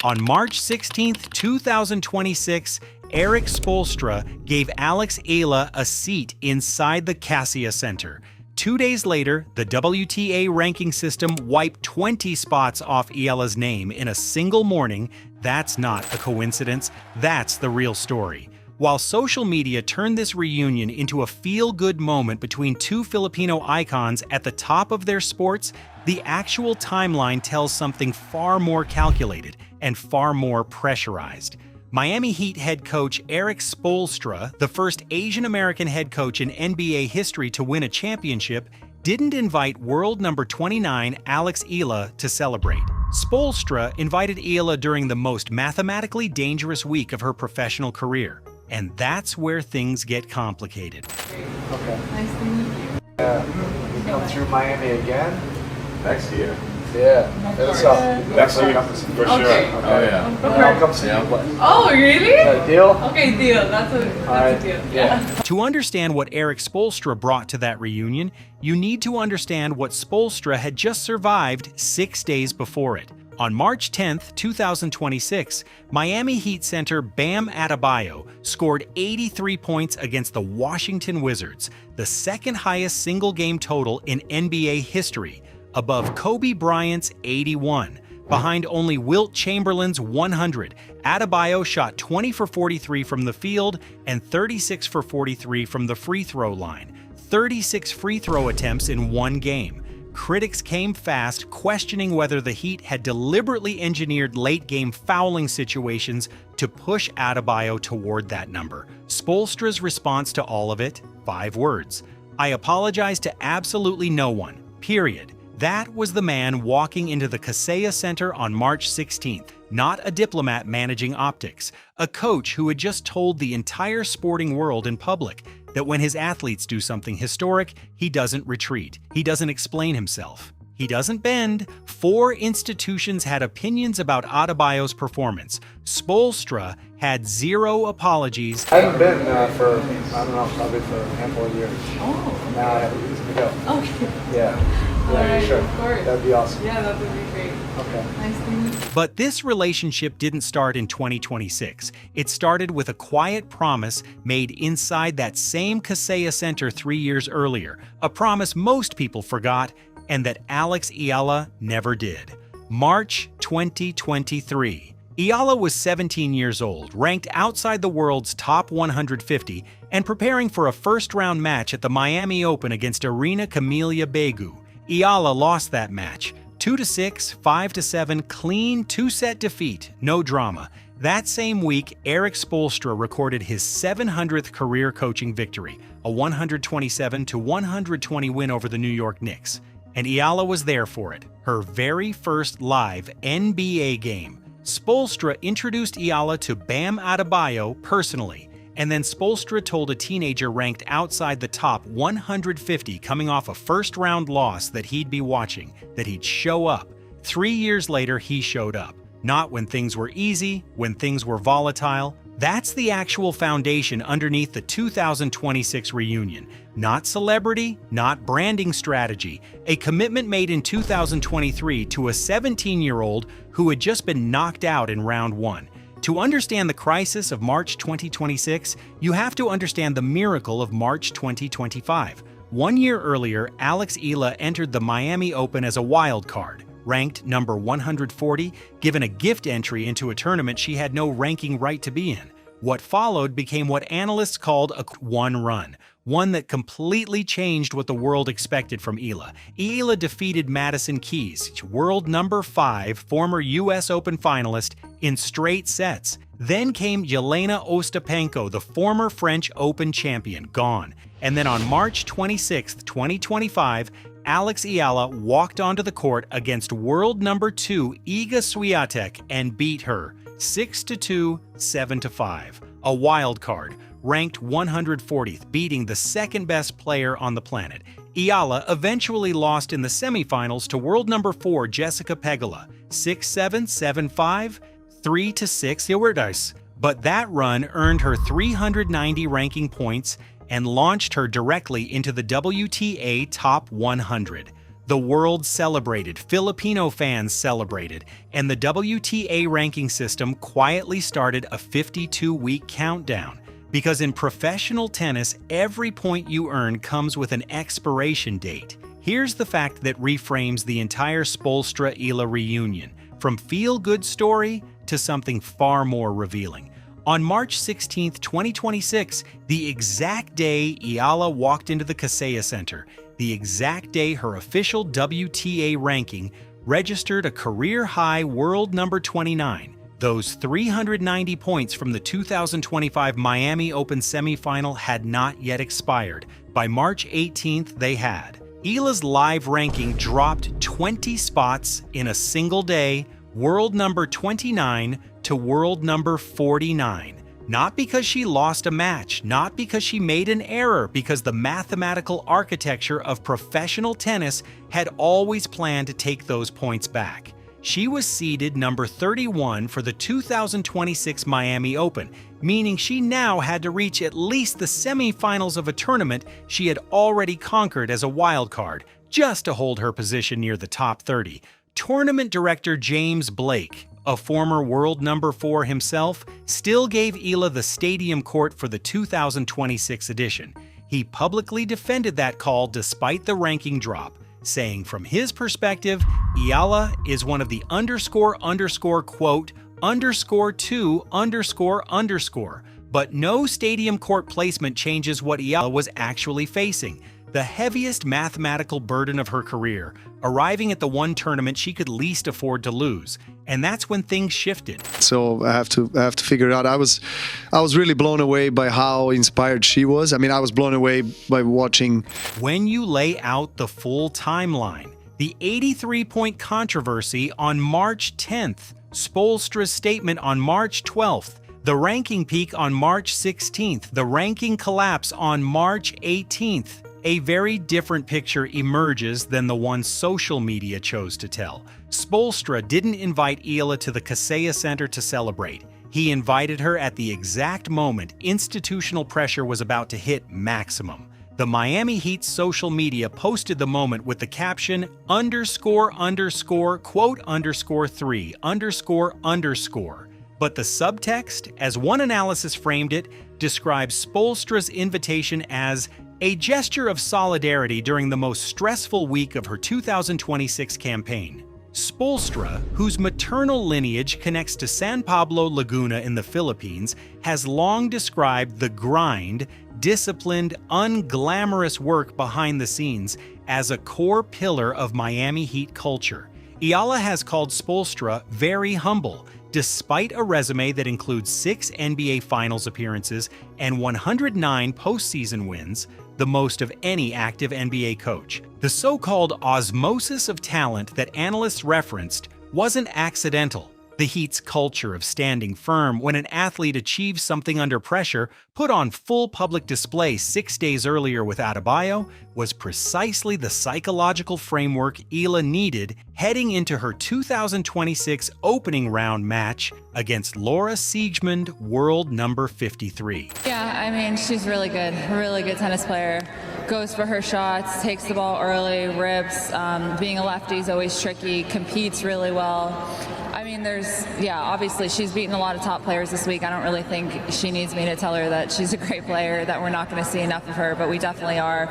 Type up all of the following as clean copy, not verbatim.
On March 16, 2026, Erik Spoelstra gave Eala a seat inside the Kaseya Center. 2 days later, the WTA ranking system wiped 20 spots off Eala's name in a single morning. That's not a coincidence, that's the real story. While social media turned this reunion into a feel-good moment between two Filipino icons at the top of their sports, the actual timeline tells something far more calculated and far more pressurized. Miami Heat head coach Erik Spoelstra, the first Asian-American head coach in NBA history to win a championship, didn't invite world number 29 Eala to celebrate. Spoelstra invited Eala during the most mathematically dangerous week of her professional career. And that's where things get complicated. Okay. Nice to meet you. You come through Miami again? Next year. Yeah. That's up. Next year, for sure. Okay. Oh yeah. And I'll come see you play. Oh, really? Is that a deal? Okay, deal. That's a deal. Yeah. To understand what Erik Spoelstra brought to that reunion, you need to understand what Spoelstra had just survived 6 days before it. On March 10, 2026, Miami Heat center Bam Adebayo scored 83 points against the Washington Wizards, the second highest single-game total in NBA history, above Kobe Bryant's 81. Behind only Wilt Chamberlain's 100, Adebayo shot 20 for 43 from the field and 36 for 43 from the free throw line, 36 free throw attempts in one game. Critics came fast, questioning whether the Heat had deliberately engineered late-game fouling situations to push Adebayo toward that number. Spoelstra's response to all of it? 5 words. "I apologize to absolutely no one. Period." That was the man walking into the Kaseya Center on March 16th, not a diplomat managing optics, a coach who had just told the entire sporting world in public that when his athletes do something historic, he doesn't retreat, he doesn't explain himself, he doesn't bend. 4 institutions had opinions about Adebayo's performance. Spoelstra had 0 apologies. I haven't been for, I don't know, probably for a handful of years. Oh. Now I have a reason to go. Okay. Yeah. Yeah, Alright, sure. of course. That'd be awesome. Yeah, that would be great. Okay. Nice to meet you. But this relationship didn't start in 2026. It started with a quiet promise made inside that same Kaseya Center 3 years earlier, a promise most people forgot and that Eala never did. March 2023. Eala was 17 years old, ranked outside the world's top 150, and preparing for a first-round match at the Miami Open against Arena Camelia Begu. Eala lost that match. 2-6, 5-7, clean 2-set defeat, no drama. That same week, Erik Spoelstra recorded his 700th career coaching victory, a 127-120 win over the New York Knicks. And Eala was there for it, her very first live NBA game. Spoelstra introduced Eala to Bam Adebayo personally, and then Spoelstra told a teenager ranked outside the top 150 coming off a first-round loss that he'd be watching, that he'd show up. 3 years later, he showed up. Not when things were easy, when things were volatile. That's the actual foundation underneath the 2026 reunion. Not celebrity, not branding strategy. A commitment made in 2023 to a 17-year-old who had just been knocked out in round 1. To understand the crisis of March 2026, you have to understand the miracle of March 2025. 1 year earlier, Eala entered the Miami Open as a wild card, ranked number 140, given a gift entry into a tournament she had no ranking right to be in. What followed became what analysts called a one run, one that completely changed what the world expected from Eala. Eala defeated Madison Keys, world number 5, former US Open finalist, in straight sets. Then came Jelena Ostapenko, the former French Open champion, gone. And then on March 26, 2025, Eala walked onto the court against world number 2 Iga Swiatek and beat her 6-2, 7-5. A wild card, ranked 140th, beating the second-best player on the planet. Eala eventually lost in the semifinals to world number 4 Jessica Pegula, 6-7, 7-5, 3-6. But that run earned her 390 ranking points and launched her directly into the WTA Top 100. The world celebrated, Filipino fans celebrated, and the WTA ranking system quietly started a 52-week countdown. Because in professional tennis, every point you earn comes with an expiration date. Here's the fact that reframes the entire Spoelstra-Eala reunion, from feel-good story to something far more revealing. On March 16, 2026, the exact day Eala walked into the Kaseya Center, the exact day her official WTA ranking registered a career-high world number 29. Those 390 points from the 2025 Miami Open semifinal had not yet expired. By March 18th, they had. Eala's live ranking dropped 20 spots in a single day, world number 29 to world number 49. Not because she lost a match, not because she made an error, because the mathematical architecture of professional tennis had always planned to take those points back. She was seeded number 31 for the 2026 Miami Open, meaning she now had to reach at least the semifinals of a tournament she had already conquered as a wild card, just to hold her position near the top 30. Tournament director James Blake, a former world number 4 himself, still gave Eala the stadium court for the 2026 edition. He publicly defended that call despite the ranking drop, saying from his perspective, Eala is one of the __2__, but no stadium court placement changes what Eala was actually facing. The heaviest mathematical burden of her career, arriving at the one tournament she could least afford to lose. And that's when things shifted. So I have to figure it out. I was really blown away by how inspired she was. I mean, I was blown away by watching. When you lay out the full timeline, the 83-point controversy on March 10th, Spoelstra's statement on March 12th, the ranking peak on March 16th, the ranking collapse on March 18th, a very different picture emerges than the one social media chose to tell. Spoelstra didn't invite Eala to the Kaseya Center to celebrate. He invited her at the exact moment institutional pressure was about to hit maximum. The Miami Heat's social media posted the moment with the caption __3__. But the subtext, as one analysis framed it, describes Spoelstra's invitation as a gesture of solidarity during the most stressful week of her 2026 campaign. Spoelstra, whose maternal lineage connects to San Pablo Laguna in the Philippines, has long described the grind, disciplined, unglamorous work behind the scenes as a core pillar of Miami Heat culture. Eala has called Spoelstra very humble, despite a resume that includes 6 NBA Finals appearances and 109 postseason wins, the most of any active NBA coach. The so-called osmosis of talent that analysts referenced wasn't accidental. The Heat's culture of standing firm when an athlete achieves something under pressure, put on full public display 6 days earlier with Adebayo, was precisely the psychological framework Eala needed heading into her 2026 opening round match against Laura Siegemund, world number 53. Yeah, I mean, she's really good tennis player. Goes for her shots, takes the ball early, rips. Being a lefty is always tricky, competes really well. I mean, obviously she's beaten a lot of top players this week. I don't really think she needs me to tell her that she's a great player, that we're not going to see enough of her, but we definitely are.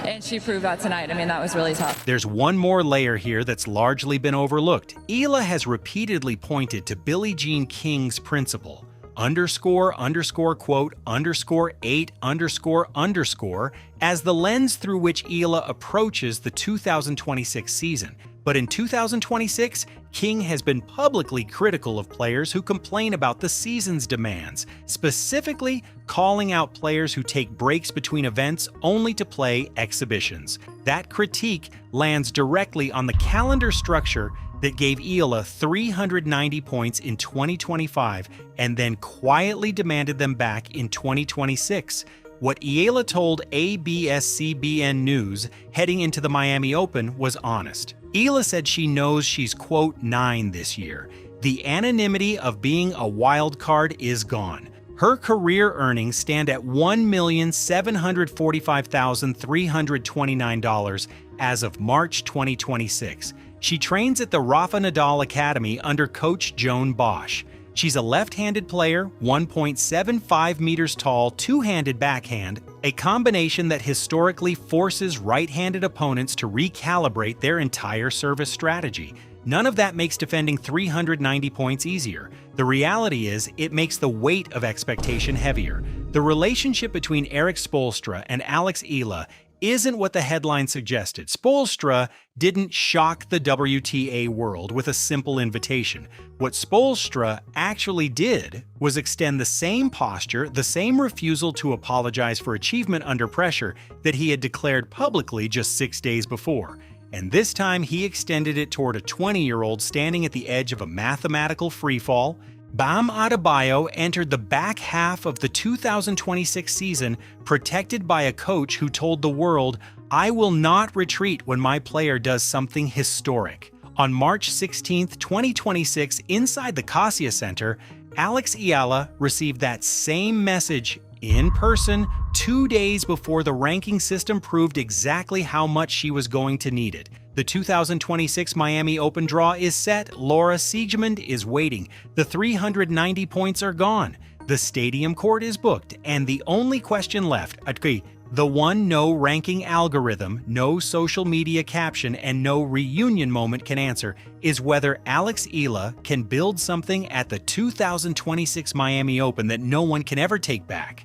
And she proved that tonight. I mean, that was really tough. There's one more layer here that's largely been overlooked. Eala has repeatedly pointed to Billie Jean King's principle, __8__, as the lens through which Eala approaches the 2026 season. But in 2026, King has been publicly critical of players who complain about the season's demands, specifically calling out players who take breaks between events only to play exhibitions. That critique lands directly on the calendar structure that gave Eala 390 points in 2025 and then quietly demanded them back in 2026. What Eala told ABS-CBN News heading into the Miami Open was honest. Eala said she knows she's, quote, 9 this year. The anonymity of being a wild card is gone. Her career earnings stand at $1,745,329 as of March 2026. She trains at the Rafa Nadal Academy under coach Joan Bosch. She's a left-handed player, 1.75 meters tall, two-handed backhand, a combination that historically forces right-handed opponents to recalibrate their entire service strategy. None of that makes defending 390 points easier. The reality is, it makes the weight of expectation heavier. The relationship between Erik Spoelstra and Alex Eala isn't what the headline suggested. Spoelstra didn't shock the WTA world with a simple invitation. What Spoelstra actually did was extend the same posture, the same refusal to apologize for achievement under pressure that he had declared publicly just 6 days before. And this time he extended it toward a 20-year-old standing at the edge of a mathematical freefall. Bam Adebayo entered the back half of the 2026 season protected by a coach who told the world, "I will not retreat when my player does something historic." On March 16, 2026, inside the Kasia Center, Alex Eala received that same message in person 2 days before the ranking system proved exactly how much she was going to need it. The 2026 Miami Open draw is set, Laura Siegemund is waiting, the 390 points are gone, the stadium court is booked, and the only question left, the one no ranking algorithm, no social media caption, and no reunion moment can answer, is whether Alex Eala can build something at the 2026 Miami Open that no one can ever take back.